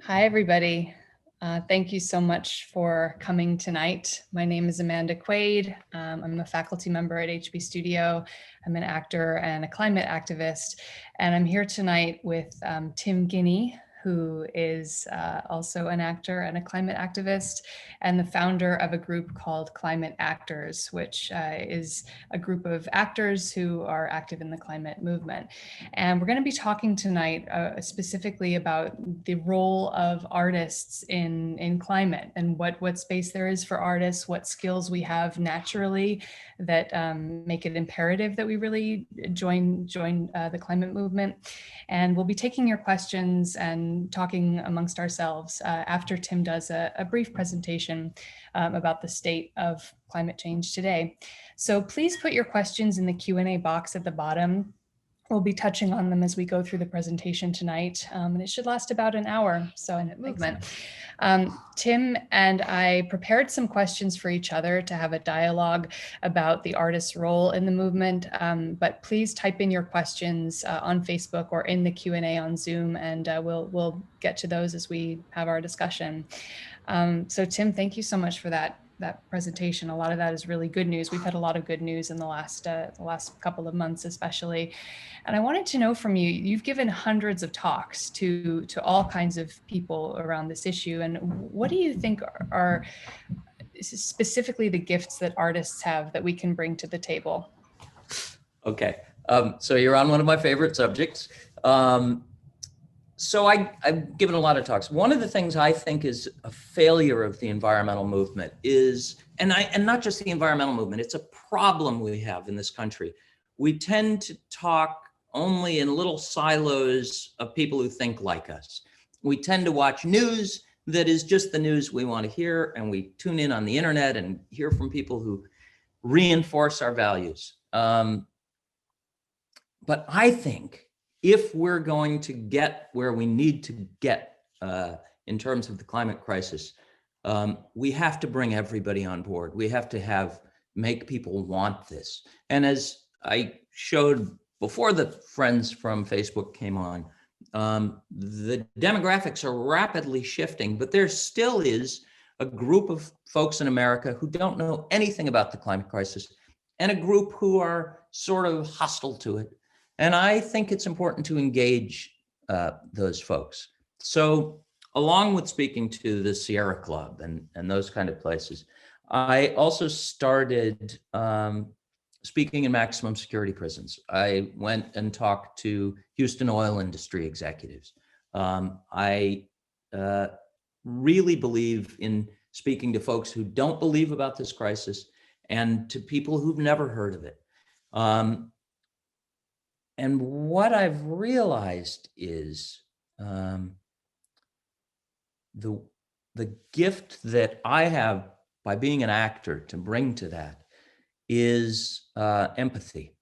Hi, everybody. Thank you so much for coming tonight. My name is Amanda Quaid. I'm a faculty member at HB Studio. I'm an actor and a climate activist. And I'm here tonight with Tim Guinee, who is also an actor and a climate activist, and the founder of a group called Climate Actors, which is a group of actors who are active in the climate movement. And we're going to be talking tonight specifically about the role of artists in climate and what space there is for artists, what skills we have naturally that make it imperative that we really join the climate movement. And we'll be taking your questions and talking amongst ourselves after Tim does a brief presentation about the state of climate change today. So please put your questions in the Q&A box at the bottom. We'll be touching on them as we go through the presentation tonight, and it should last about an hour. So in movement. Tim and I prepared some questions for each other to have a dialogue about the artist's role in the movement, but please type in your questions on Facebook or in the Q&A on Zoom, and we'll get to those as we have our discussion. So Tim, thank you so much for that presentation. A lot of that is really good news. We've had a lot of good news in the last couple of months, especially. And I wanted to know from you, you've given hundreds of talks to all kinds of people around this issue. And what do you think are specifically the gifts that artists have that we can bring to the table? Okay, so you're on one of my favorite subjects. So I've given a lot of talks. One of the things I think is a failure of the environmental movement is, and not just the environmental movement, it's a problem we have in this country. We tend to talk only in little silos of people who think like us. We tend to watch news that is just the news we want to hear, and we tune in on the internet and hear from people who reinforce our values. But I think if we're going to get where we need to get in terms of the climate crisis, we have to bring everybody on board. We have to make people want this. And as I showed before the friends from Facebook came on, the demographics are rapidly shifting, but there still is a group of folks in America who don't know anything about the climate crisis, and a group who are sort of hostile to it. And I think it's important to engage those folks. So along with speaking to the Sierra Club and those kind of places, I also started speaking in maximum security prisons. I went and talked to Houston oil industry executives. I really believe in speaking to folks who don't believe about this crisis and to people who've never heard of it. And what I've realized is the gift that I have by being an actor to bring to that is empathy,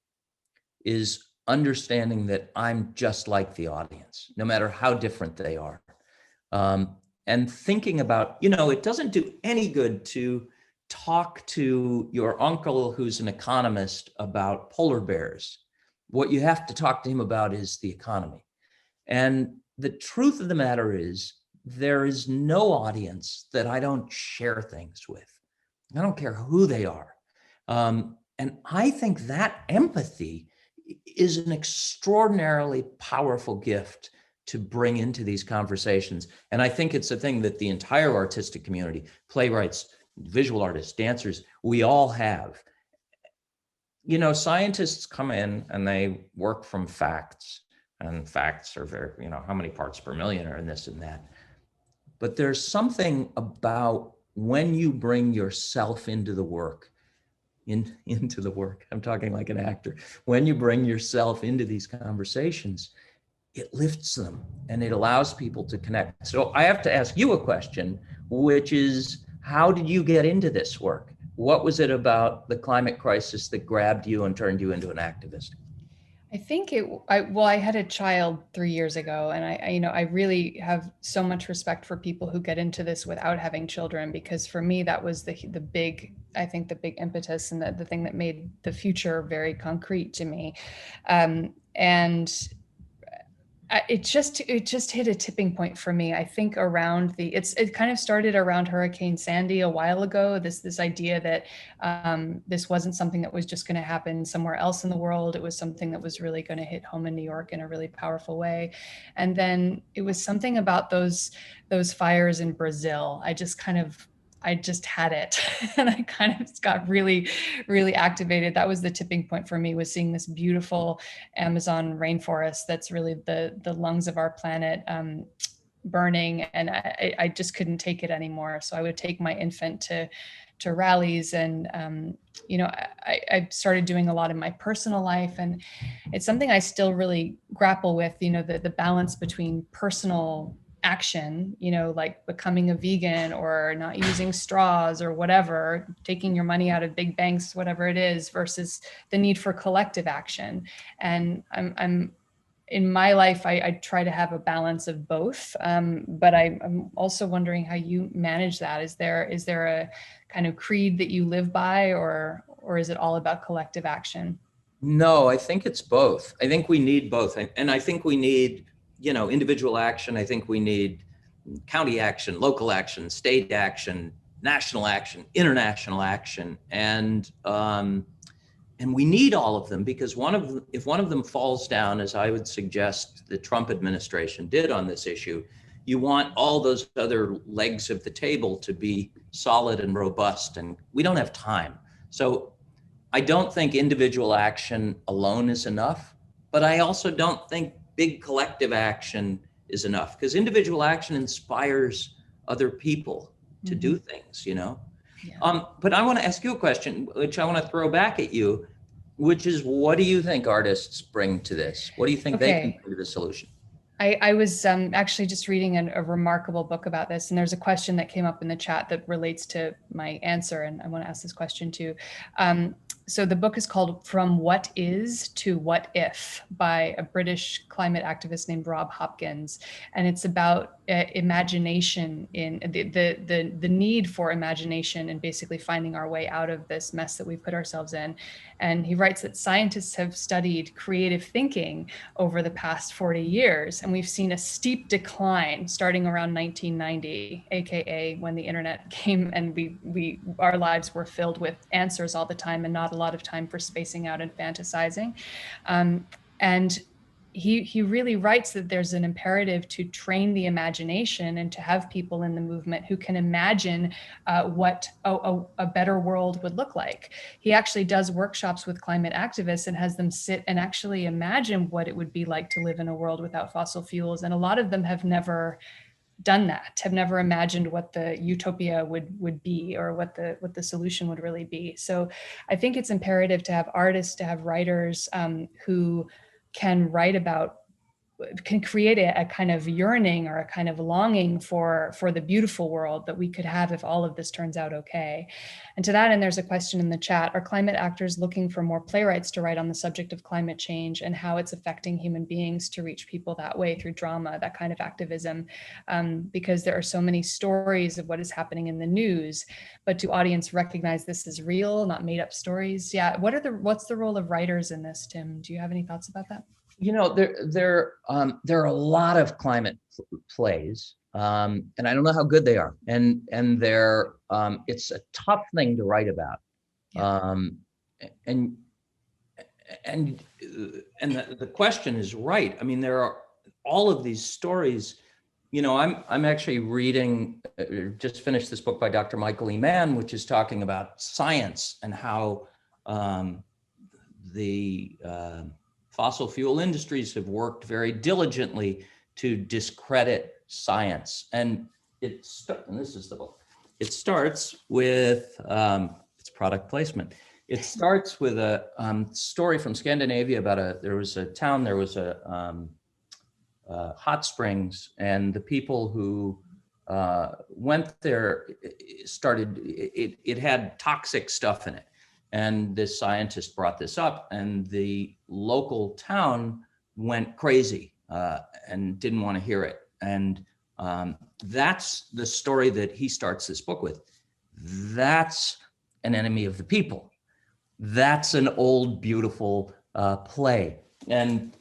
is understanding that I'm just like the audience, no matter how different they are. And thinking about, it doesn't do any good to talk to your uncle who's an economist about polar bears. What you have to talk to him about is the economy. And the truth of the matter is, there is no audience that I don't share things with. I don't care who they are. And I think that empathy is an extraordinarily powerful gift to bring into these conversations. And I think it's a thing that the entire artistic community, playwrights, visual artists, dancers, we all have. Scientists come in and they work from facts, and facts are very, how many parts per million are in this and that. But there's something about when you bring yourself into the work, into the work, I'm talking like an actor, when you bring yourself into these conversations, it lifts them and it allows people to connect. So I have to ask you a question, which is, how did you get into this work? What was it about the climate crisis that grabbed you and turned you into an activist? I think I had a child 3 years ago, and I really have so much respect for people who get into this without having children, because for me, that was the big impetus and the thing that made the future very concrete to me. And It just hit a tipping point for me. I think around it kind of started around Hurricane Sandy a while ago. This idea that this wasn't something that was just going to happen somewhere else in the world. It was something that was really going to hit home in New York in a really powerful way. And then it was something about those fires in Brazil. I just had it and I kind of got really, really activated. That was the tipping point for me, was seeing this beautiful Amazon rainforest that's really the lungs of our planet burning. And I just couldn't take it anymore. So I would take my infant to rallies, and I started doing a lot in my personal life, and it's something I still really grapple with, the balance between personal action, like becoming a vegan or not using straws or whatever, taking your money out of big banks, whatever it is, versus the need for collective action. And I'm in my life, I try to have a balance of both. But I'm also wondering how you manage that. Is there a kind of creed that you live by, or is it all about collective action? No, I think it's both. I think we need both. And I think we need, individual action. I think we need county action, local action, state action, national action, international action. And we need all of them, because if one of them falls down, as I would suggest the Trump administration did on this issue, you want all those other legs of the table to be solid and robust, and we don't have time. So I don't think individual action alone is enough, but I also don't think big collective action is enough, because individual action inspires other people to do things, Yeah. But I want to ask you a question, which I want to throw back at you, which is, what do you think artists bring to this? What do you think they can bring to the solution? I was actually just reading a remarkable book about this, and there's a question that came up in the chat that relates to my answer, and I want to ask this question too. So the book is called From What Is to What If, by a British climate activist named Rob Hopkins. And it's about imagination, in the need for imagination, and basically finding our way out of this mess that we put ourselves in. And he writes that scientists have studied creative thinking over the past 40 years, and we've seen a steep decline starting around 1990, aka when the internet came and our lives were filled with answers all the time and not a lot of time for spacing out and fantasizing. And he really writes that there's an imperative to train the imagination and to have people in the movement who can imagine what a better world would look like. He actually does workshops with climate activists and has them sit and actually imagine what it would be like to live in a world without fossil fuels. And a lot of them have never done that, have never imagined what the utopia would be, or what the solution would really be. So I think it's imperative to have artists, to have writers who can create a kind of yearning or a kind of longing for the beautiful world that we could have if all of this turns out okay. And to that end, there's a question in the chat: are climate actors looking for more playwrights to write on the subject of climate change and how it's affecting human beings to reach people that way through drama, that kind of activism? Because there are so many stories of what is happening in the news, but do audience recognize this is real, not made up stories? Yeah, what's the role of writers in this, Tim? Do you have any thoughts about that? There are a lot of climate plays, and I don't know how good they are, and they're it's a tough thing to write about, and the question is right. I mean, there are all of these stories. I'm actually reading, just finished this book by Dr. Michael E. Mann, which is talking about science and how the fossil fuel industries have worked very diligently to discredit science. And this is the book. It starts with, it's product placement. It starts with a story from Scandinavia about there was a hot springs, and the people who went there it had toxic stuff in it. And this scientist brought this up, and the local town went crazy and didn't want to hear it. And that's the story that he starts this book with. That's an enemy of the people. That's an old, beautiful play. And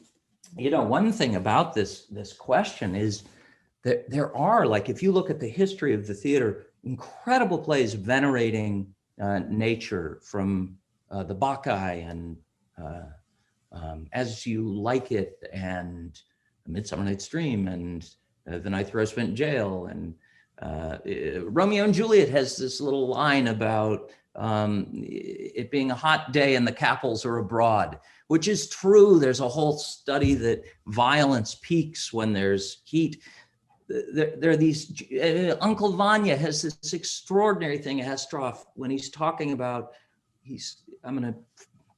one thing about this question is that there are, like, if you look at the history of the theater, incredible plays venerating nature, from the Bacchae and As You Like It, and Midsummer Night's Dream, and The Night Thoreau Spent in Jail, and Romeo and Juliet has this little line about it being a hot day and the Cappels are abroad, which is true. There's a whole study that violence peaks when there's heat. There are these, Uncle Vanya has this extraordinary thing, Astroff, when he's talking about, I'm going to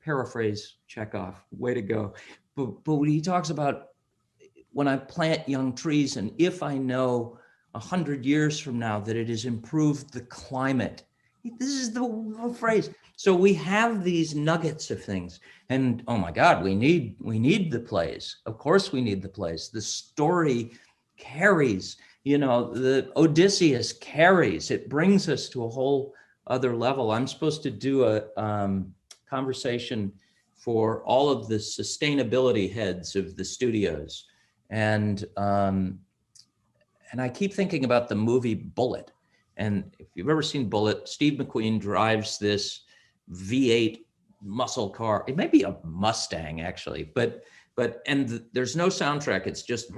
paraphrase Chekhov, way to go. But when he talks about, when I plant young trees, and if I know 100 years from now that it has improved the climate, this is the phrase. So we have these nuggets of things, and oh my God, we need the plays. Of course we need the plays. The story carries, the Odysseus carries, it brings us to a whole other level. I'm supposed to do a conversation for all of the sustainability heads of the studios. And I keep thinking about the movie Bullitt. And if you've ever seen Bullitt, Steve McQueen drives this V8 muscle car. It may be a Mustang, actually, but there's no soundtrack. It's just,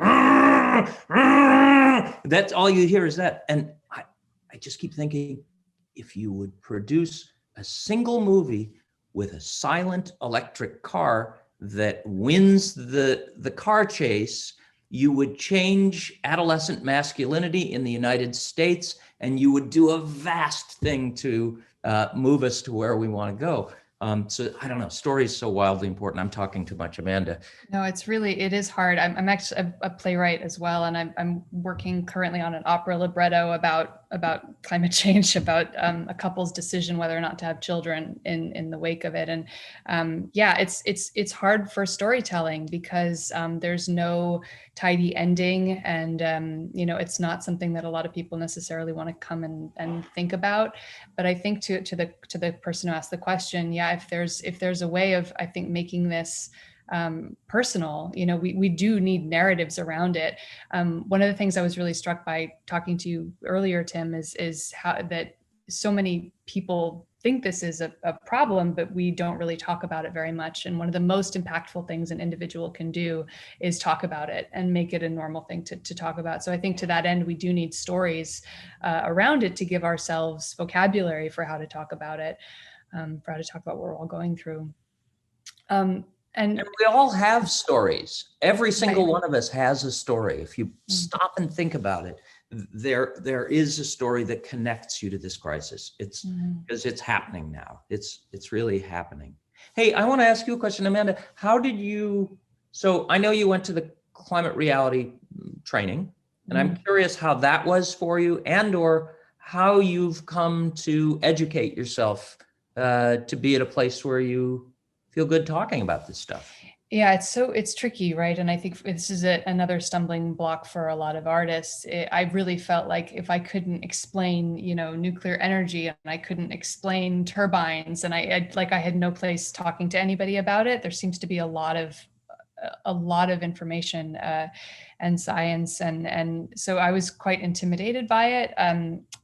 that's all you hear is that. And I just keep thinking, if you would produce a single movie with a silent electric car that wins the car chase, you would change adolescent masculinity in the United States, and you would do a vast thing to move us to where we want to go. So I don't know, story is so wildly important. I'm talking too much, Amanda. No, it is hard. I'm actually a playwright as well, and I'm working currently on an opera libretto about climate change, about a couple's decision whether or not to have children in the wake of it. And yeah, it's hard for storytelling because there's no tidy ending, and it's not something that a lot of people necessarily want to come and think about. But I think to the person who asked the question, yeah, if there's a way of, I think, making this personal, we do need narratives around it. One of the things I was really struck by talking to you earlier, Tim, is how that so many people think this is a problem, but we don't really talk about it very much. And one of the most impactful things an individual can do is talk about it and make it a normal thing to talk about. So I think to that end, we do need stories around it to give ourselves vocabulary for how to talk about it, for how to talk about what we're all going through. And we all have stories. Every single one of us has a story. If you stop and think about it, there is a story that connects you to this crisis. It's because it's happening now. It's really happening. Hey, I want to ask you a question, Amanda. How did you, so I know you went to the climate reality training, and I'm curious how that was for you, and or how you've come to educate yourself to be at a place where you feel good talking about this stuff. Yeah, it's tricky, right? And I think this is another stumbling block for a lot of artists. I really felt like if I couldn't explain, nuclear energy, and I couldn't explain turbines, and I had no place talking to anybody about it. There seems to be a lot of information and science, and so I was quite intimidated by it.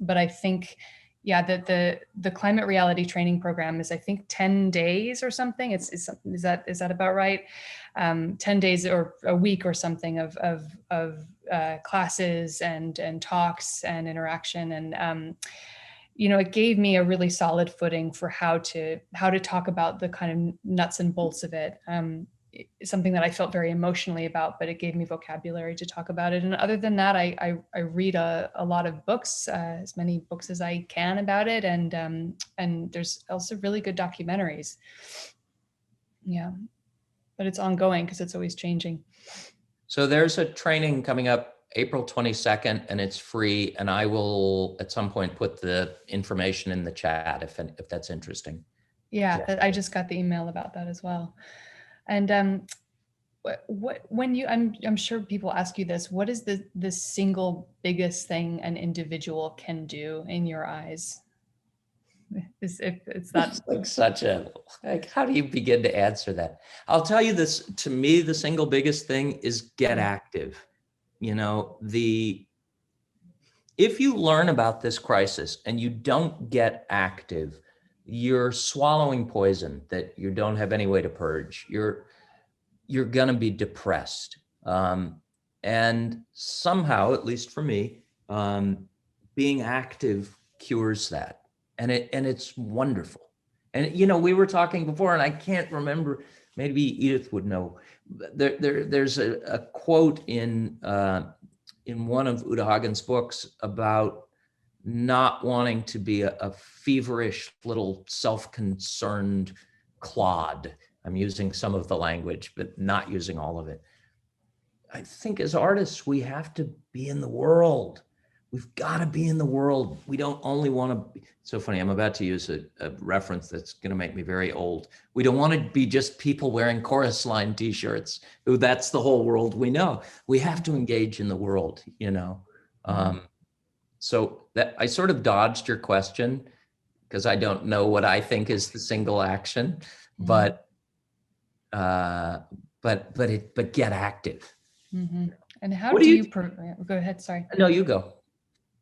But I think, yeah, the climate reality training program is, I think, 10 days or something. Is that about right? 10 days or a week or something of classes and talks and interaction. And it gave me a really solid footing for how to talk about the kind of nuts and bolts of it. Something that I felt very emotionally about, but it gave me vocabulary to talk about it. And other than that, I read a lot of books, as many books as I can about it. And there's also really good documentaries. Yeah, but it's ongoing because it's always changing. So there's a training coming up April 22nd, and it's free. And I will at some point put the information in the chat if that's interesting. Yeah, I just got the email about that as well. And when you, I'm sure people ask you this, what is the single biggest thing an individual can do in your eyes? If it's that. It's like such a, like, how do you begin to answer that? I'll tell you this, to me, the single biggest thing is get active. You know, if you learn about this crisis and you don't get active, you're swallowing poison that you don't have any way to purge. You're going to be depressed. And somehow, at least for me, being active cures that. And it's wonderful. And, you know, we were talking before, and I can't remember, maybe Edith would know. There's a quote in one of Uta Hagen's books about not wanting to be a feverish little self-concerned clod. I'm using some of the language, but not using all of it. I think as artists, we have to be in the world. We've got to be in the world. We don't only want to be, it's so funny, I'm about to use a reference that's going to make me very old. We don't want to be just people wearing chorus line t-shirts. That's the whole world we know. We have to engage in the world, you know. So that I sort of dodged your question because I don't know what I think is the single action, but get active. Mm-hmm. And how do you go ahead, sorry. No, you go.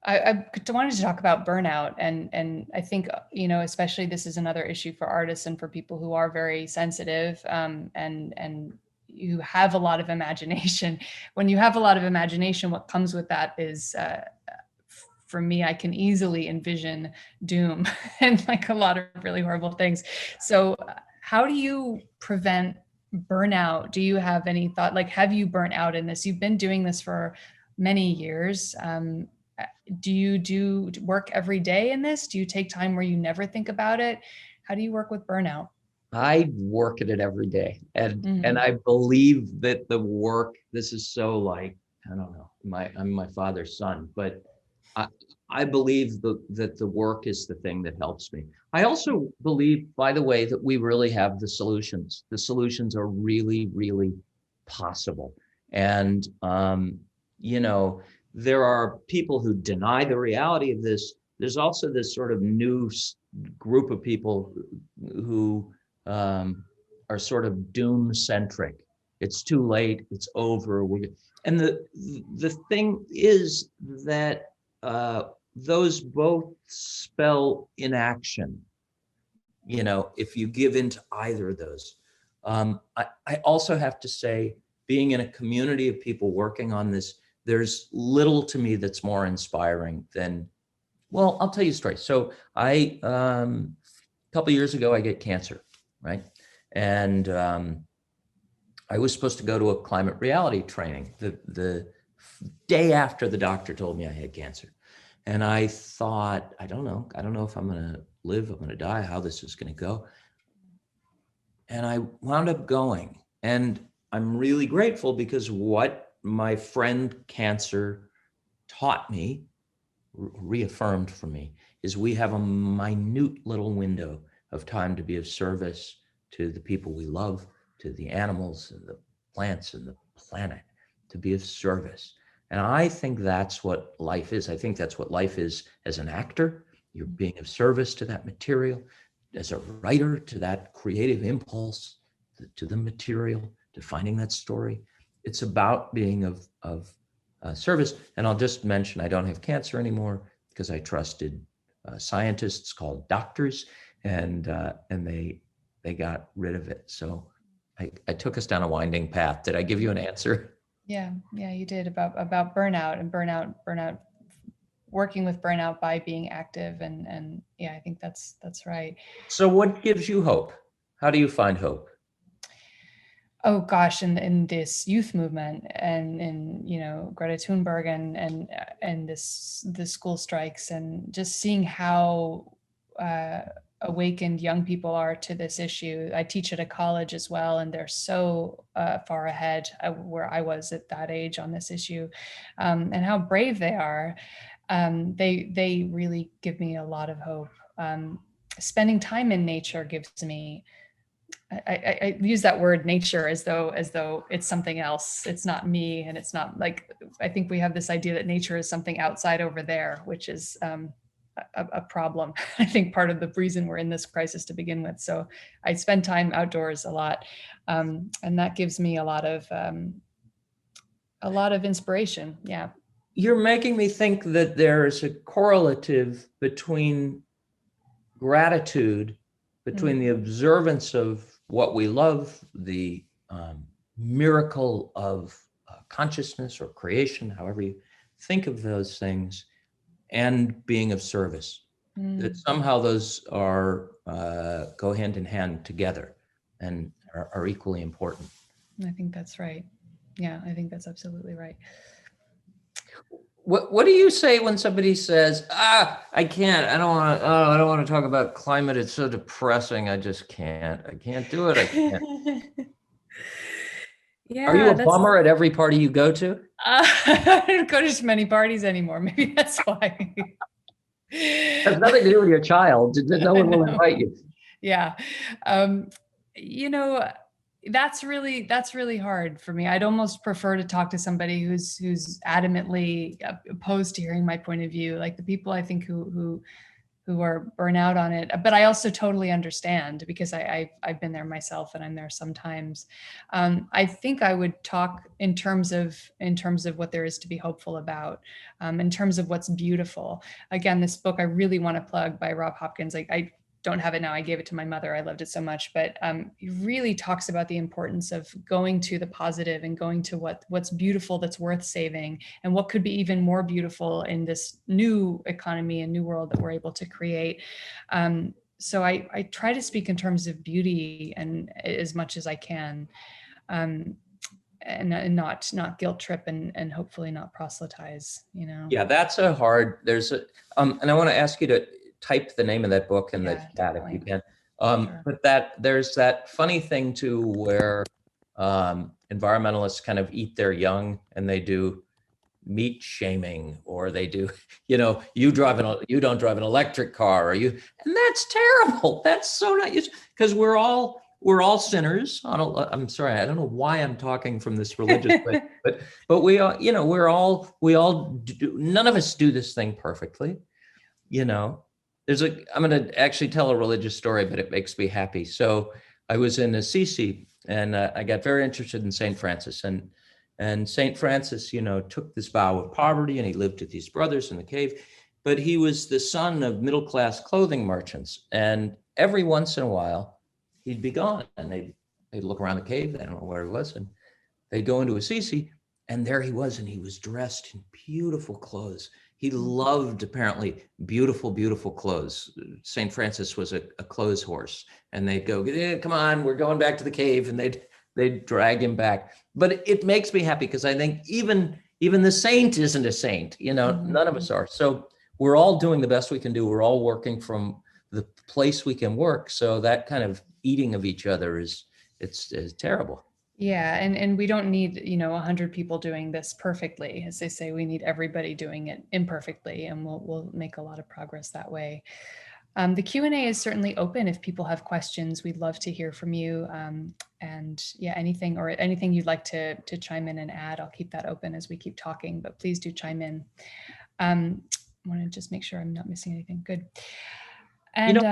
I wanted to talk about burnout, and I think, you know, especially this is another issue for artists and for people who are very sensitive, and you have a lot of imagination. When you have a lot of imagination, what comes with that is, for me, I can easily envision doom and like a lot of really horrible things. So how do you prevent burnout? Do you have any thought, like, have you burnt out in this? You've been doing this for many years. Do you do work every day in this? Do you take time where you never think about it? How do you work with burnout? I work at it every day. And I believe that the work, this is so like, I don't know, I'm my father's son, but I believe that the work is the thing that helps me. I also believe, by the way, that we really have the solutions. The solutions are really, really possible. And, you know, there are people who deny the reality of this. There's also this sort of new group of people who are sort of doom-centric. It's too late, it's over. And the thing is that those both spell inaction, you know, if you give into either of those. I also have to say, being in a community of people working on this, there's little to me that's more inspiring than, well, I'll tell you a story. So a couple of years ago, I get cancer, right? And I was supposed to go to a climate reality training the day after the doctor told me I had cancer. And I thought, I don't know if I'm going to live, I'm going to die, how this is going to go. And I wound up going. And I'm really grateful because what my friend cancer taught me, reaffirmed for me, is we have a minute little window of time to be of service to the people we love, to the animals and the plants and the planet, to be of service. And I think that's what life is. I think that's what life is as an actor. You're being of service to that material, as a writer, to that creative impulse, to the material, to finding that story. It's about being of service. And I'll just mention, I don't have cancer anymore because I trusted scientists called doctors, and they got rid of it. So I took us down a winding path. Did I give you an answer? Yeah, you did, about burnout and burnout, working with burnout by being active, and yeah, I think that's right. So what gives you hope? How do you find hope? Oh gosh, in this youth movement, and in, you know, Greta Thunberg and the school strikes, and just seeing how awakened young people are to this issue. I teach at a college as well, and they're so far ahead where I was at that age on this issue, and how brave they are. They really give me a lot of hope. Spending time in nature gives me, I use that word nature as though it's something else. It's not me, and it's not like, I think we have this idea that nature is something outside over there, which is a problem. I think part of the reason we're in this crisis to begin with. So I spend time outdoors a lot, and that gives me a lot of inspiration. Yeah. You're making me think that there is a correlative between gratitude, between the observance of what we love, the miracle of consciousness or creation, however you think of those things, and being of service. That somehow those are go hand in hand together and are equally important. I think that's right. Yeah, I think that's absolutely right. What do you say when somebody says, I can't, I don't want to talk about climate. It's so depressing. I just can't. I can't do it. I can't. Yeah, Are you a bummer at every party you go to? I don't go to as many parties anymore. Maybe that's why. It has nothing to do with your child. No one will invite you. Yeah. You know, that's really hard for me. I'd almost prefer to talk to somebody who's adamantly opposed to hearing my point of view, like the people I think who are burnout on it. But I also totally understand, because I've been there myself, and I'm there sometimes. I think I would talk in terms of what there is to be hopeful about, in terms of what's beautiful. Again, this book I really want to plug, by Rob Hopkins. I don't have it now. I gave it to my mother. I loved it so much, but he really talks about the importance of going to the positive and going to what's beautiful, that's worth saving, and what could be even more beautiful in this new economy and new world that we're able to create. So I try to speak in terms of beauty, and as much as I can, and not guilt trip, and hopefully not proselytize, you know? Yeah, that's and I want to ask you to type the name of that book in the chat if you can. Sure. But there's that funny thing too, where environmentalists kind of eat their young, and they do meat shaming, or they do, you don't drive an electric car, and that's terrible. That's so not useful, because we're all sinners. I'm sorry, I don't know why I'm talking from this religious place, but we all, none of us do this thing perfectly. I'm going to actually tell a religious story, but it makes me happy. So I was in Assisi, and I got very interested in St. Francis, and St. Francis, took this vow of poverty, and he lived with these brothers in the cave, but he was the son of middle-class clothing merchants. And every once in a while he'd be gone, and they'd look around the cave. They don't know where he was. And they'd go into Assisi, and there he was, and he was dressed in beautiful clothes. He loved, apparently, beautiful, beautiful clothes. St. Francis was a clothes horse, and they'd go, come on, we're going back to the cave, and they'd drag him back. But it makes me happy, because I think even the saint isn't a saint, none of us are. So we're all doing the best we can do. We're all working from the place we can work. So that kind of eating of each other is terrible. Yeah, and we don't need 100 people doing this perfectly. As they say, we need everybody doing it imperfectly, and we'll make a lot of progress that way. The Q&A is certainly open. If people have questions, we'd love to hear from you. And yeah, anything you'd like to chime in and add, I'll keep that open as we keep talking, but please do chime in. I want to just make sure I'm not missing anything. Good. And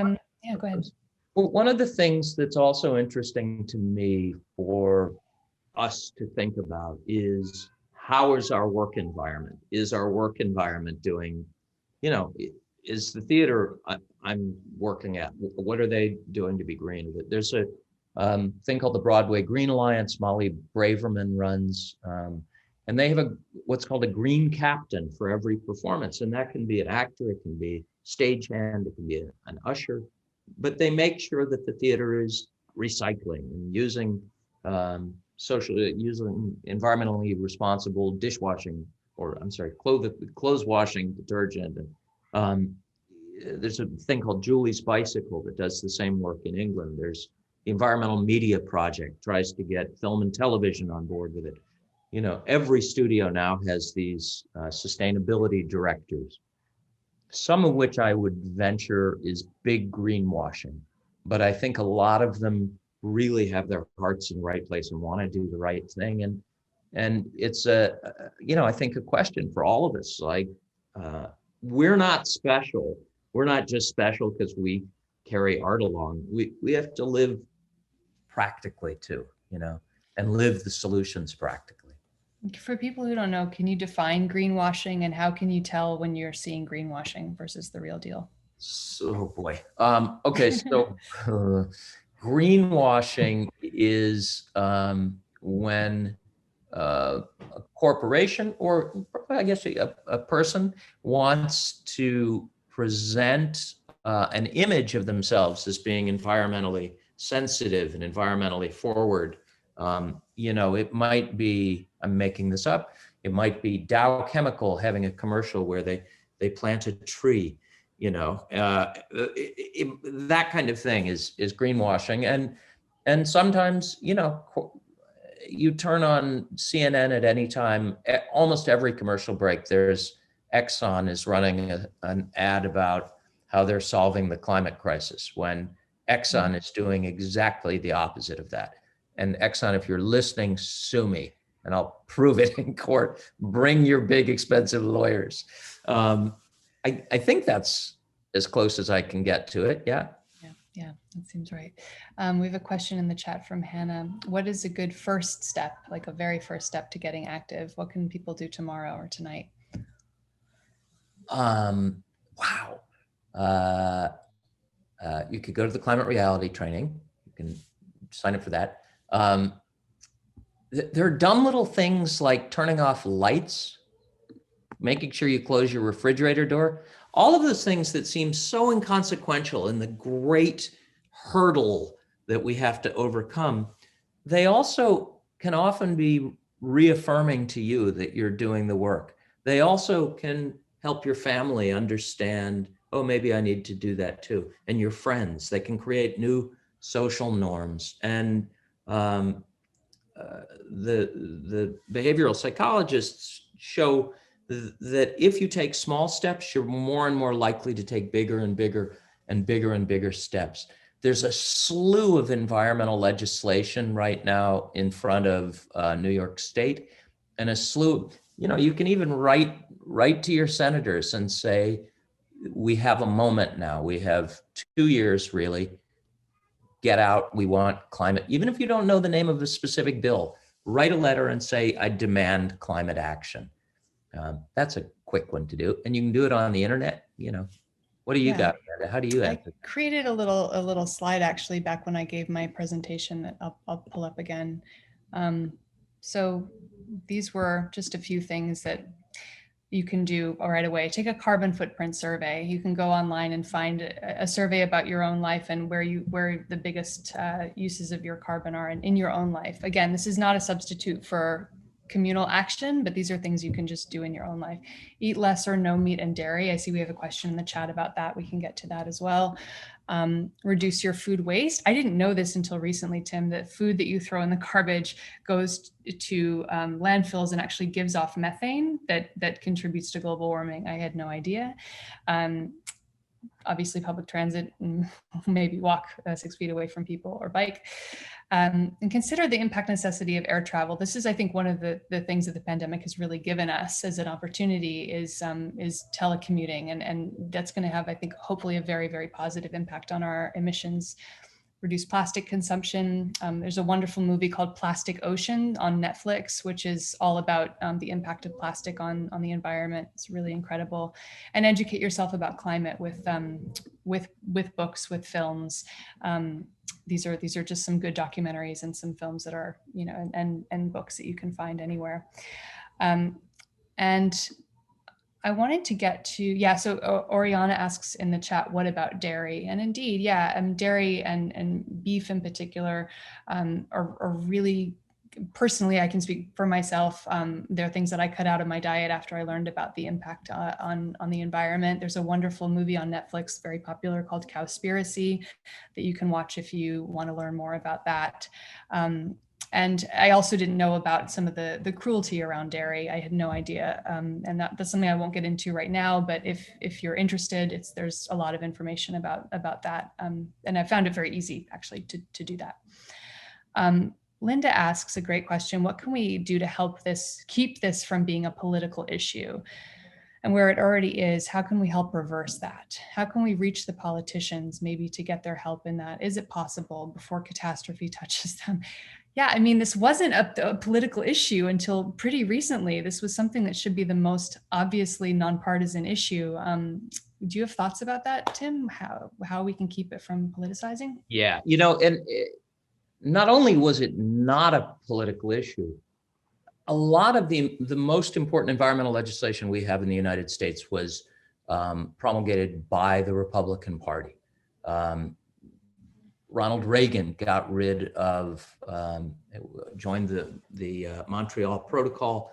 yeah, go ahead. Well, one of the things that's also interesting to me for us to think about is, how is our work environment? Is our work environment doing, is the theater I'm working at, what are they doing to be green? There's a thing called the Broadway Green Alliance, Molly Braverman runs, and they have what's called a green captain for every performance. And that can be an actor, it can be stagehand, it can be an usher. But they make sure that the theater is recycling and using environmentally responsible dishwashing, clothes washing detergent. And there's a thing called Julie's Bicycle that does the same work in England. There's the Environmental Media Project, tries to get film and television on board with it. Every studio now has these sustainability directors, some of which I would venture is big greenwashing, but I think a lot of them really have their hearts in the right place and want to do the right thing. And it's I think a question for all of us, like, we're not special we're not just special because we carry art along. We have to live practically too, and live the solutions practically. For people who don't know, can you define greenwashing, and how can you tell when you're seeing greenwashing versus the real deal? So, oh boy. Okay, so greenwashing is when a corporation, or I guess a person, wants to present an image of themselves as being environmentally sensitive and environmentally forward. It might be, I'm making this up, it might be Dow Chemical having a commercial where they plant a tree. That kind of thing is greenwashing. And sometimes, you turn on CNN at any time, almost every commercial break, there's Exxon is running an ad about how they're solving the climate crisis, when Exxon is doing exactly the opposite of that. And Exxon, if you're listening, sue me and I'll prove it in court. Bring your big expensive lawyers. I think that's as close as I can get to it. Yeah. Yeah, that seems right. We have a question in the chat from Hannah. What is a good first step, like a very first step to getting active? What can people do tomorrow or tonight? Wow. You could go to the climate reality training. You can sign up for that. There are dumb little things like turning off lights, making sure you close your refrigerator door. All of those things that seem so inconsequential in the great hurdle that we have to overcome, they also can often be reaffirming to you that you're doing the work. They also can help your family understand, oh, maybe I need to do that too. And your friends, they can create new social norms. And the behavioral psychologists show that if you take small steps, you're more and more likely to take bigger and bigger and bigger and bigger steps. There's a slew of environmental legislation right now in front of New York State, and a slew, you can even write to your senators and say, we have a moment now. We have 2 years really. Get out, we want climate. Even if you don't know the name of a specific bill, write a letter and say, I demand climate action. That's a quick one to do. And you can do it on the internet. What do you got? How do you I created a little slide actually back when I gave my presentation that I'll pull up again. So these were just a few things that you can do right away. Take a carbon footprint survey. You can go online and find a survey about your own life and where the biggest uses of your carbon are in your own life. Again, this is not a substitute for communal action, but these are things you can just do in your own life. Eat less or no meat and dairy. I see we have a question in the chat about that. We can get to that as well. Reduce your food waste. I didn't know this until recently, Tim, that food that you throw in the garbage goes to landfills and actually gives off methane that contributes to global warming. I had no idea. Obviously public transit, maybe walk 6 feet away from people or bike. And consider the impact necessity of air travel. This is, I think, one of the things that the pandemic has really given us as an opportunity is telecommuting. And that's going to have, I think, hopefully a very, very positive impact on our emissions. Reduce plastic consumption. There's a wonderful movie called Plastic Ocean on Netflix, which is all about the impact of plastic on the environment. It's really incredible. And educate yourself about climate with books, with films. These are just some good documentaries and some films that are, and books that you can find anywhere. And I wanted to get to, so Oriana asks in the chat, what about dairy? And indeed, dairy and beef in particular are really, personally, I can speak for myself. There are things that I cut out of my diet after I learned about the impact on the environment. There's a wonderful movie on Netflix, very popular, called Cowspiracy, that you can watch if you want to learn more about that. And I also didn't know about some of the cruelty around dairy. I had no idea. And that's something I won't get into right now, but if you're interested, there's a lot of information about that. And I found it very easy actually to do that. Linda asks a great question. What can we do to help keep this from being a political issue? and where it already is, how can we help reverse that? How can we reach the politicians maybe to get their help in that? Is it possible before catastrophe touches them? Yeah, I mean, this wasn't a political issue until pretty recently. This was something that should be the most obviously nonpartisan issue. Do you have thoughts about that, Tim? How we can keep it from politicizing? Yeah, not only was it not a political issue, a lot of the most important environmental legislation we have in the United States was promulgated by the Republican Party. Ronald Reagan got rid of, joined the Montreal Protocol,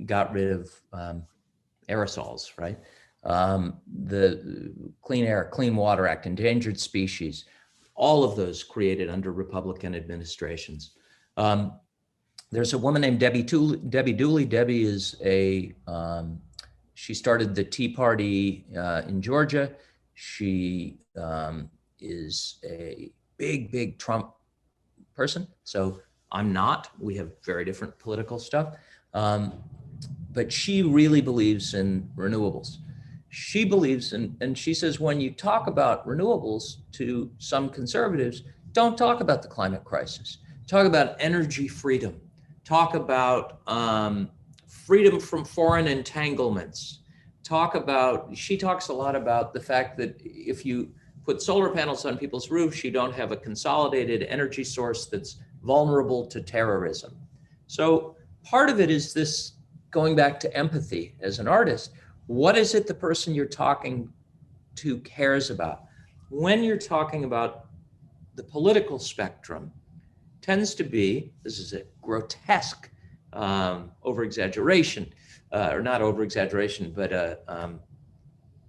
got rid of aerosols, right? The Clean Air, Clean Water Act, Endangered Species, all of those created under Republican administrations. There's a woman named Debbie Dooley. Debbie is she started the Tea Party in Georgia. She is a big Trump person. So I'm not. We have very different political stuff. But she really believes in renewables. She believes in, and she says, when you talk about renewables to some conservatives, don't talk about the climate crisis. Talk about energy freedom. Talk about freedom from foreign entanglements. She talks a lot about the fact that if you put solar panels on people's roofs, you don't have a consolidated energy source that's vulnerable to terrorism. So part of it is this, going back to empathy as an artist, what is it the person you're talking to cares about? When you're talking about the political spectrum, tends to be, this is a grotesque over-exaggeration, or not over-exaggeration, but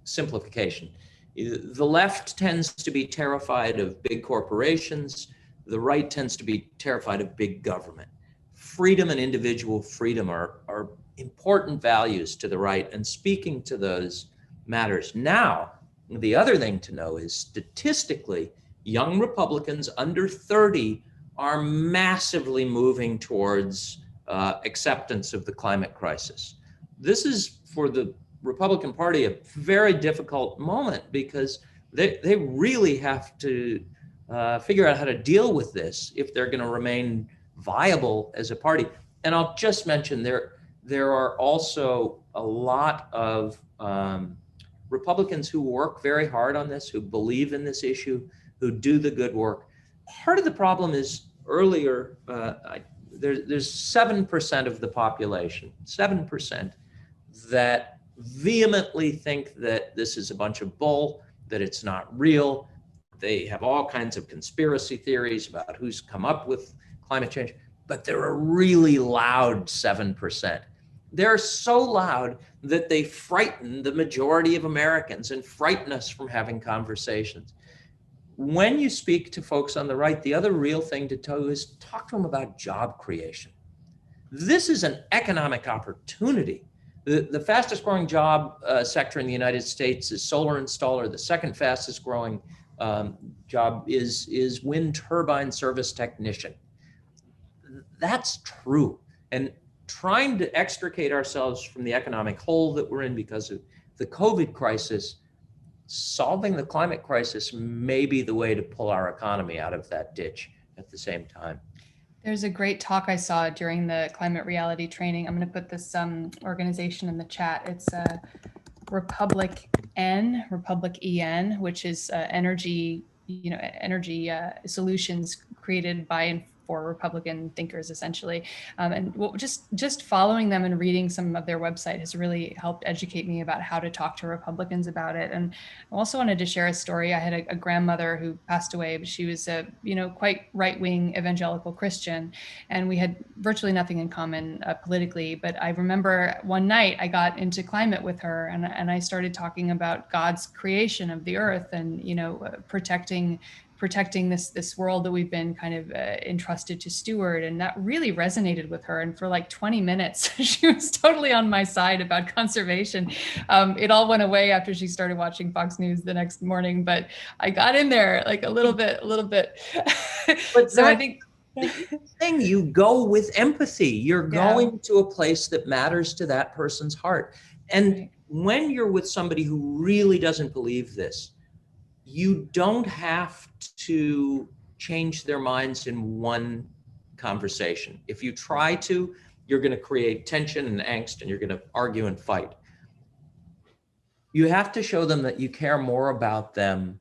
simplification. The left tends to be terrified of big corporations. The right tends to be terrified of big government. Freedom and individual freedom are important values to the right, and speaking to those matters. Now, the other thing to know is statistically, young Republicans under 30 are massively moving towards acceptance of the climate crisis. This is, for the Republican Party, a very difficult moment because they really have to figure out how to deal with this if they're going to remain viable as a party. And I'll just mention there are also a lot of Republicans who work very hard on this, who believe in this issue, who do the good work. Part of the problem is earlier, there's 7% of the population, 7%, that vehemently think that this is a bunch of bull, that it's not real. They have all kinds of conspiracy theories about who's come up with climate change, but they're a really loud 7%. They're so loud that they frighten the majority of Americans and frighten us from having conversations. When you speak to folks on the right, the other real thing to tell you is talk to them about job creation. This is an economic opportunity. The fastest growing job sector in the United States is solar installer. The second fastest growing job is wind turbine service technician. That's true. And trying to extricate ourselves from the economic hole that we're in because of the COVID crisis, solving the climate crisis may be the way to pull our economy out of that ditch at the same time. There's a great talk I saw during the climate reality training. I'm going to put this organization in the chat. It's Republic EN, which is energy, energy solutions created by and for Republican thinkers, essentially. And just following them and reading some of their website has really helped educate me about how to talk to Republicans about it. And I also wanted to share a story. I had a grandmother who passed away, but she was a quite right-wing evangelical Christian, and we had virtually nothing in common politically. But I remember one night I got into climate with her, and I started talking about God's creation of the earth and protecting this world that we've been kind of entrusted to steward. And that really resonated with her. And for like 20 minutes, she was totally on my side about conservation. It all went away after she started watching Fox News the next morning, but I got in there like a little bit. But so I think thing, you go with empathy. You're going to a place that matters to that person's heart. And when you're with somebody who really doesn't believe this, you don't have to change their minds in one conversation. If you try to, you're going to create tension and angst, and you're going to argue and fight. You have to show them that you care more about them.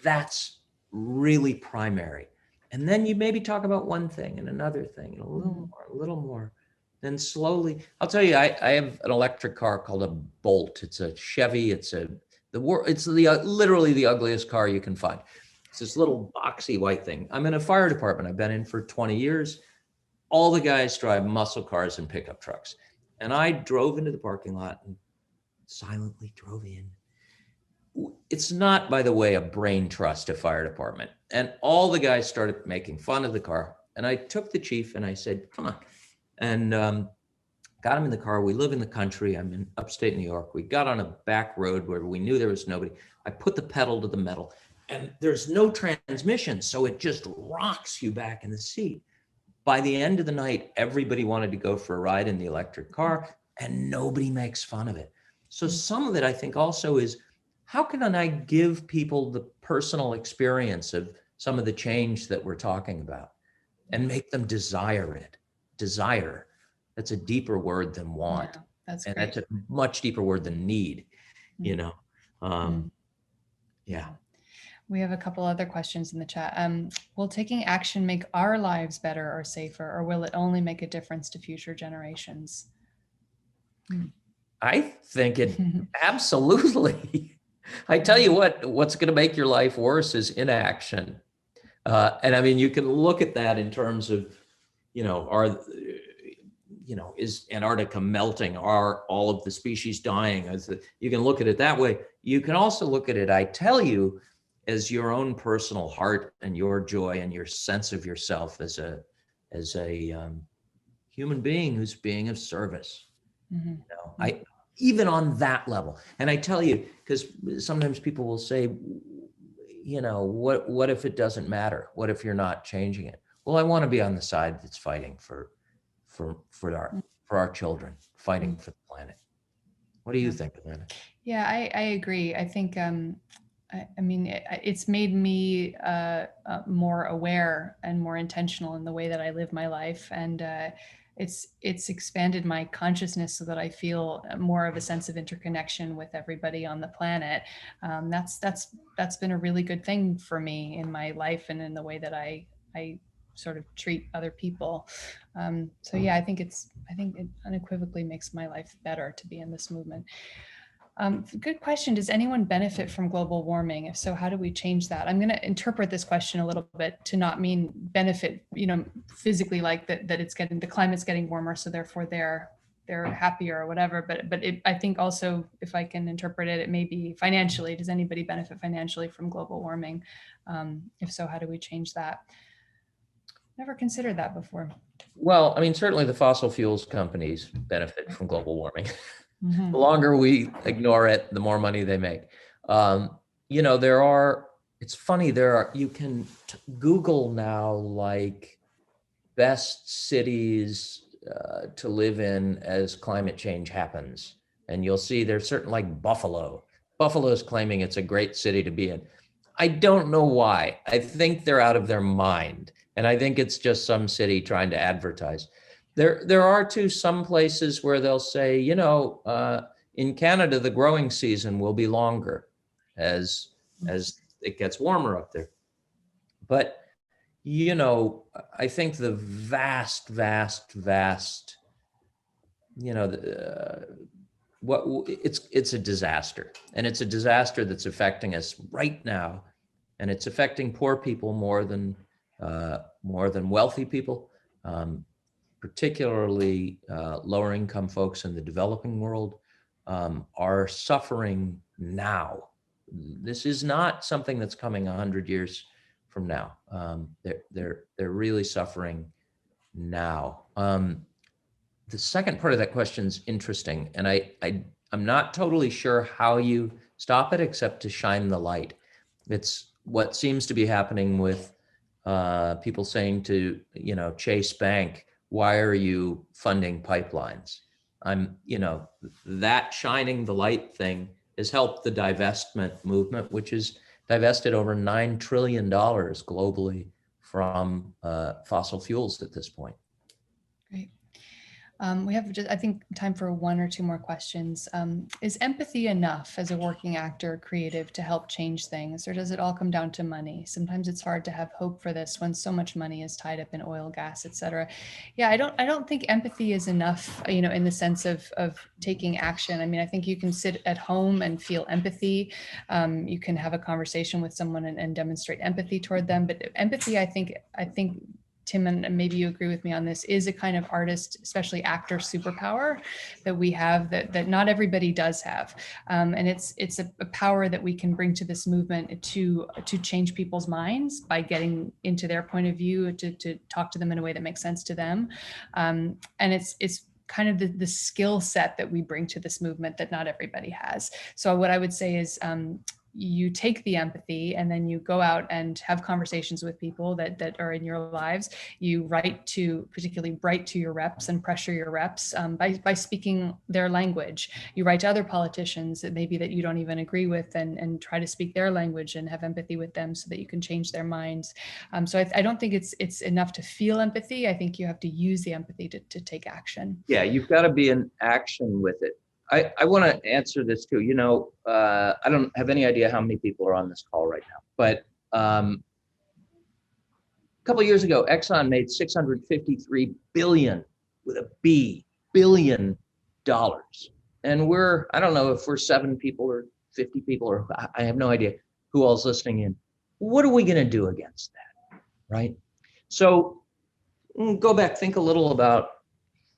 That's really primary. And then you maybe talk about one thing and another thing and a little more. Then slowly, I'll tell you, I have an electric car called a Bolt. It's a Chevy. It's literally the ugliest car you can find. It's this little boxy white thing. I'm in a fire department. I've been in for 20 years. All the guys drive muscle cars and pickup trucks. And I drove into the parking lot and silently drove in. It's not, by the way, a brain trust, a fire department. And all the guys started making fun of the car. And I took the chief and I said, come on. And got him in the car. We live in the country. I'm in upstate New York. We got on a back road where we knew there was nobody. I put the pedal to the metal and there's no transmission. So it just rocks you back in the seat. By the end of the night, everybody wanted to go for a ride in the electric car and nobody makes fun of it. So some of it, I think, also is, how can I give people the personal experience of some of the change that we're talking about and make them desire it? Desire. That's a deeper word than want. Yeah, that's and great. That's a much deeper word than need, you know? Yeah. We have a couple other questions in the chat. Will taking action make our lives better or safer, or will it only make a difference to future generations? I think it absolutely. I tell you what's going to make your life worse is inaction. And I mean, you can look at that in terms of, is Antarctica melting? Are all of the species dying? You can look at it that way. You can also look at it, I tell you, as your own personal heart and your joy and your sense of yourself as a human being who's being of service. Even on that level. And I tell you, because sometimes people will say, what if it doesn't matter? What if you're not changing it? Well, I want to be on the side that's fighting for our children, fighting for the planet. What do you think, Amanda? Yeah, I agree. I think, it's made me more aware and more intentional in the way that I live my life. And it's expanded my consciousness so that I feel more of a sense of interconnection with everybody on the planet. That's been a really good thing for me in my life and in the way that I sort of treat other people. So yeah, I think it unequivocally makes my life better to be in this movement. Good question. Does anyone benefit from global warming? If so, how do we change that? I'm going to interpret this question a little bit to not mean benefit, physically, like that the climate's getting warmer, so therefore they're happier or whatever. But I think also, if I can interpret it, it may be financially. Does anybody benefit financially from global warming? If so, how do we change that? Never considered that before. Well, I mean, certainly the fossil fuels companies benefit from global warming. The longer we ignore it, the more money they make. It's funny, you can Google now, like, best cities to live in as climate change happens. And you'll see there's certain, like Buffalo. Buffalo's claiming it's a great city to be in. I don't know why. I think they're out of their mind. And I think it's just some city trying to advertise. There are some places where they'll say, in Canada, the growing season will be longer as it gets warmer up there. But, I think the vast, it's a disaster, and it's a disaster that's affecting us right now, and it's affecting poor people more than wealthy people. Particularly lower income folks in the developing world are suffering now. This is not something that's coming 100 years from now. They're really suffering now. The second part of that question is interesting, and I'm not totally sure how you stop it except to shine the light. It's what seems to be happening with people saying to Chase Bank, why are you funding pipelines? That shining the light thing has helped the divestment movement, which has divested over $9 trillion globally from fossil fuels at this point. Great. We have just, I think, time for one or two more questions. Is empathy enough as a working actor, creative, to help change things, or does it all come down to money? Sometimes it's hard to have hope for this when so much money is tied up in oil, gas, et cetera. Yeah, I don't think empathy is enough, in the sense of taking action. I mean, I think you can sit at home and feel empathy. You can have a conversation with someone and demonstrate empathy toward them. But empathy, I think Tim, and maybe you agree with me on this, is a kind of artist, especially actor superpower that we have that not everybody does have. And it's a power that we can bring to this movement to change people's minds by getting into their point of view, to talk to them in a way that makes sense to them. And it's kind of the skill set that we bring to this movement that not everybody has. So what I would say is, you take the empathy and then you go out and have conversations with people that are in your lives. You particularly write to your reps and pressure your reps by speaking their language. You write to other politicians that maybe that you don't even agree with, and try to speak their language and have empathy with them so that you can change their minds. So I don't think it's enough to feel empathy. I think you have to use the empathy to take action. Yeah, you've got to be in action with it. I want to answer this too. I don't have any idea how many people are on this call right now, but a couple of years ago, Exxon made $653 billion with a B, billion dollars. And I don't know if we're 7 people or 50 people, or I have no idea who all's listening in. What are we going to do against that, right? So go back, think a little about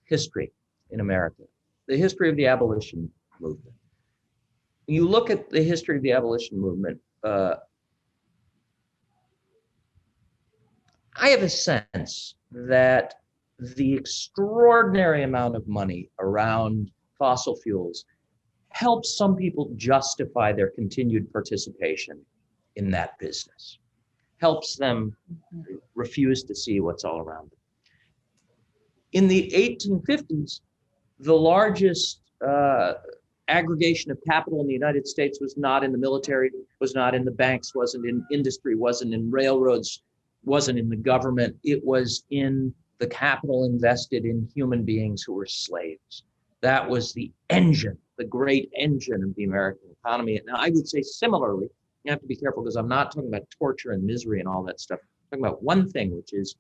history in America. The history of the abolition movement. When you look at the history of the abolition movement, I have a sense that the extraordinary amount of money around fossil fuels helps some people justify their continued participation in that business, helps them refuse to see what's all around them. In the 1850s, the largest aggregation of capital in the United States was not in the military, was not in the banks, wasn't in industry, wasn't in railroads, wasn't in the government. It was in the capital invested in human beings who were slaves. That was the engine, the great engine of the American economy. Now, I would say similarly, you have to be careful because I'm not talking about torture and misery and all that stuff. I'm talking about one thing, which is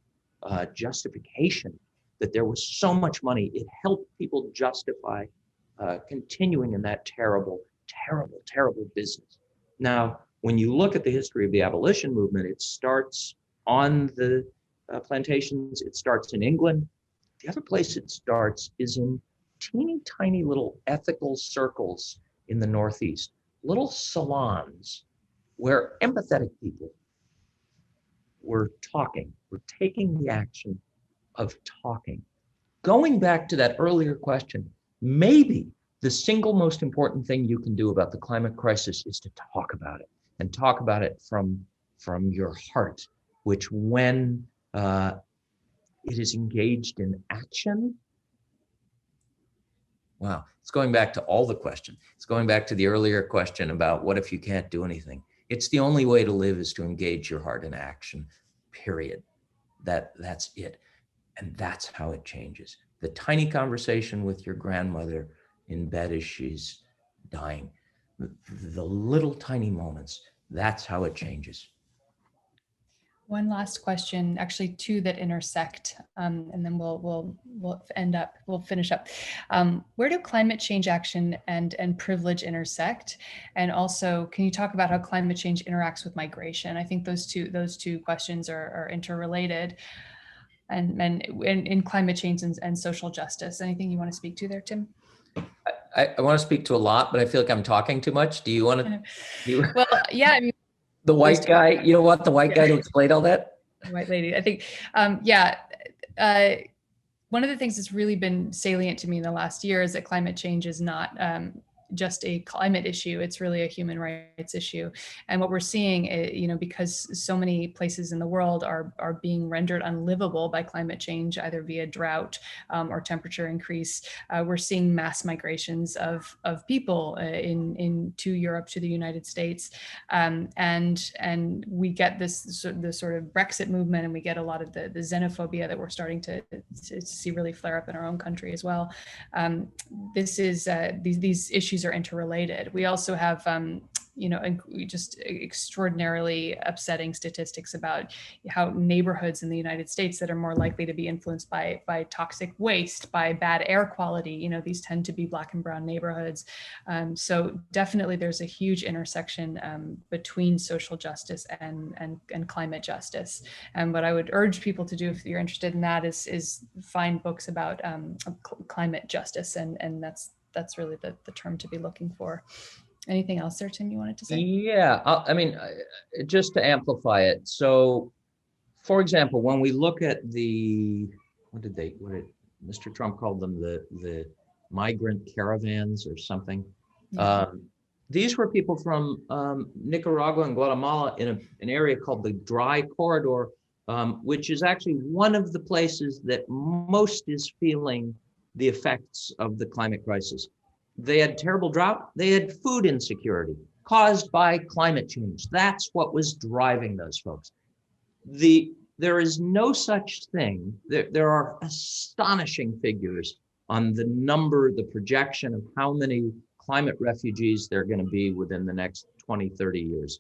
justification. That there was so much money, it helped people justify continuing in that terrible, terrible, terrible business. Now, when you look at the history of the abolition movement, it starts on the plantations, it starts in England. The other place it starts is in teeny tiny little ethical circles in the Northeast, little salons where empathetic people were talking, were taking the action of talking. Going back to that earlier question, maybe the single most important thing you can do about the climate crisis is to talk about it, and talk about it from your heart, which when it is engaged in action, wow, it's going back to all the questions. It's going back to the earlier question about what if you can't do anything? It's the only way to live is to engage your heart in action, period. That's it. And that's how it changes. The tiny conversation with your grandmother in bed as she's dying, the little tiny moments, that's how it changes. One last question, actually 2 that intersect, and then we'll finish up. Where do climate change action and privilege intersect? And also, can you talk about how climate change interacts with migration? I think those two questions are interrelated. And in climate change and social justice. Anything you want to speak to there, Tim? I want to speak to a lot, but I feel like I'm talking too much. Do you want to? Well, yeah. I mean, the white guy, you don't want the white guy to explain all that? White lady. I think, one of the things that's really been salient to me in the last year is that climate change is not just a climate issue. It's really a human rights issue. And what we're seeing, because so many places in the world are being rendered unlivable by climate change, either via drought or temperature increase, we're seeing mass migrations of people to Europe, to the United States. And we get this sort of Brexit movement, and we get a lot of the xenophobia that we're starting to see really flare up in our own country as well. These issues are interrelated. We also have just extraordinarily upsetting statistics about how neighborhoods in the United States that are more likely to be influenced by toxic waste, by bad air quality, these tend to be Black and brown neighborhoods. So definitely there's a huge intersection between social justice and climate justice. And what I would urge people to do, if you're interested in that, is find books about climate justice, and that's really the term to be looking for. Anything else there, Tim, you wanted to say? Yeah, just to amplify it. So, for example, when we look at what did Mr. Trump called them, the migrant caravans or something. Yeah. These were people from Nicaragua and Guatemala in an area called the Dry Corridor, which is actually one of the places that most is feeling the effects of the climate crisis. They had terrible drought. They had food insecurity caused by climate change. That's what was driving those folks. There is no such thing. There are astonishing figures on the projection of how many climate refugees there are going to be within the next 20, 30 years.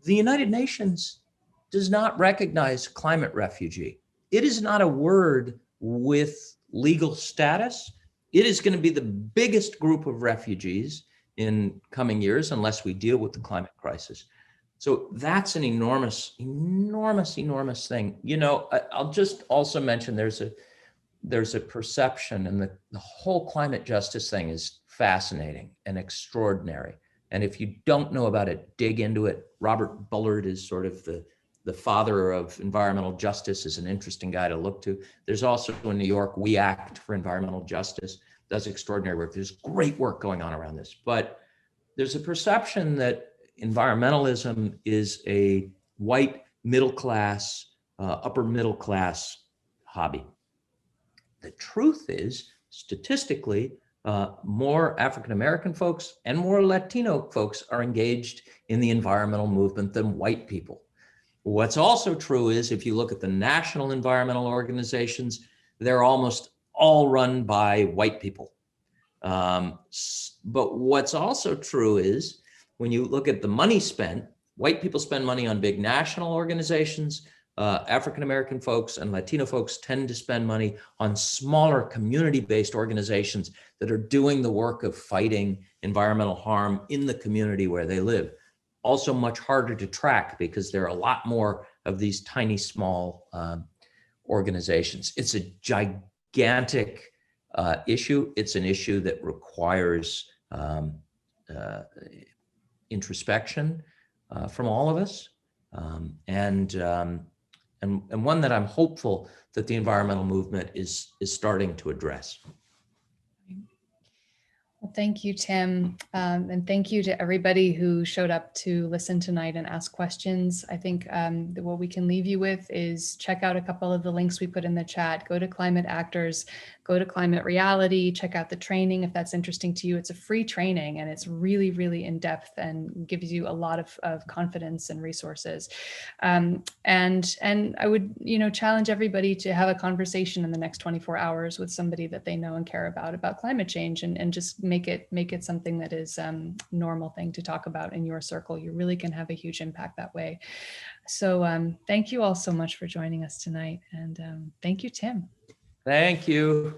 The United Nations does not recognize climate refugee. It is not a word with legal status. It is going to be the biggest group of refugees in coming years unless we deal with the climate crisis. So that's an enormous, enormous, enormous thing. I'll just also mention there's a perception, and the whole climate justice thing is fascinating and extraordinary. And if you don't know about it, dig into it. Robert Bullard is sort of the father of environmental justice, is an interesting guy to look to. There's also in New York, We Act for Environmental Justice, does extraordinary work. There's great work going on around this, but there's a perception that environmentalism is a white middle class, upper middle class hobby. The truth is, statistically, more African-American folks and more Latino folks are engaged in the environmental movement than white people. What's also true is, if you look at the national environmental organizations, they're almost all run by white people. But what's also true is, when you look at the money spent, white people spend money on big national organizations. African-American folks and Latino folks tend to spend money on smaller community-based organizations that are doing the work of fighting environmental harm in the community where they live. Also much harder to track because there are a lot more of these tiny, small organizations. It's a gigantic issue. It's an issue that requires introspection from all of us, and one that I'm hopeful that the environmental movement is starting to address. Well, thank you, Tim. And thank you to everybody who showed up to listen tonight and ask questions. I think what we can leave you with is check out a couple of the links we put in the chat. Go to Climate Actors, go to Climate Reality, check out the training if that's interesting to you. It's a free training and it's really, really in depth and gives you a lot of confidence and resources. And I would, challenge everybody to have a conversation in the next 24 hours with somebody that they know and care about climate change, and just make it something that is normal thing to talk about in your circle. You really can have a huge impact that way. So thank you all so much for joining us tonight. And thank you, Tim. Thank you.